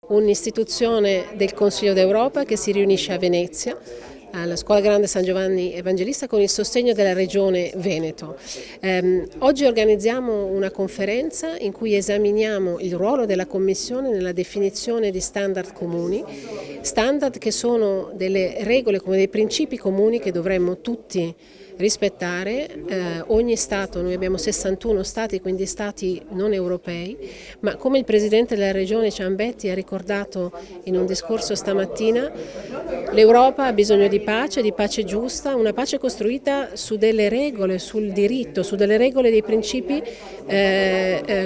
un'istituzione del Consiglio d'Europa che si riunisce a Venezia, alla Scuola Grande San Giovanni Evangelista, con il sostegno della Regione Veneto. Oggi organizziamo una conferenza in cui esaminiamo il ruolo della Commissione nella definizione di standard comuni, standard che sono delle regole, come dei principi comuni che dovremmo tutti rispettare. Ogni Stato, noi abbiamo 61 Stati, quindi Stati non europei, ma come il Presidente della Regione Ciambetti ha ricordato in un discorso stamattina, l'Europa ha bisogno di pace giusta, una pace costruita su delle regole, sul diritto, su delle regole, dei principi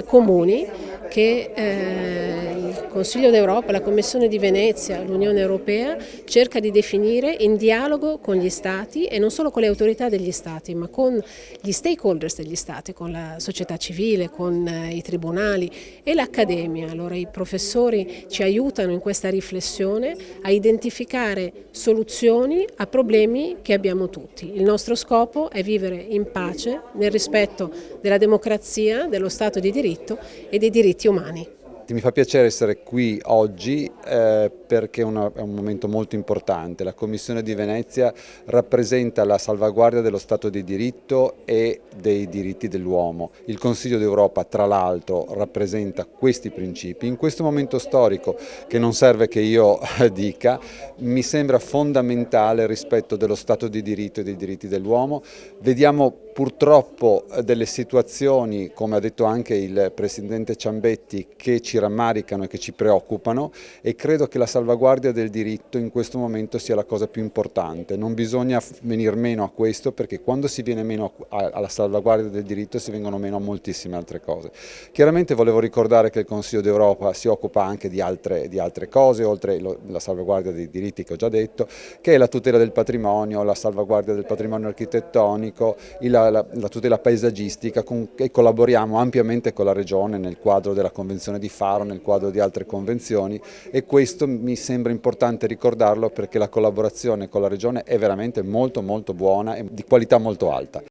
comuni che il Consiglio d'Europa, la Commissione di Venezia, l'Unione Europea cerca di definire in dialogo con gli Stati, e non solo con le autorità degli Stati, ma con gli stakeholders degli Stati, con la società civile, con i tribunali e l'Accademia. Allora i professori ci aiutano in questa riflessione a identificare soluzioni a problemi che abbiamo tutti. Il nostro scopo è vivere in pace, nel rispetto della democrazia, dello Stato di diritto e dei diritti umani. Mi fa piacere essere qui oggi perché è un momento molto importante. La Commissione di Venezia rappresenta la salvaguardia dello Stato di diritto e dei diritti dell'uomo. Il Consiglio d'Europa, tra l'altro, rappresenta questi principi. In questo momento storico, che non serve che io dica, mi sembra fondamentale il rispetto dello Stato di diritto e dei diritti dell'uomo. Vediamo purtroppo delle situazioni, come ha detto anche il Presidente Ciambetti, che ci rammaricano e che ci preoccupano, e credo che la salvaguardia del diritto in questo momento sia la cosa più importante. Non bisogna venir meno a questo, perché quando si viene meno alla salvaguardia del diritto si vengono meno a moltissime altre cose. Chiaramente volevo ricordare che il Consiglio d'Europa si occupa anche di altre cose, oltre la salvaguardia dei diritti che ho già detto, che è la tutela del patrimonio, la salvaguardia del patrimonio architettonico, la tutela paesaggistica, e collaboriamo ampiamente con la Regione nel quadro della Convenzione di Faro, nel quadro di altre convenzioni, e questo mi sembra importante ricordarlo perché la collaborazione con la Regione è veramente molto buona e di qualità molto alta.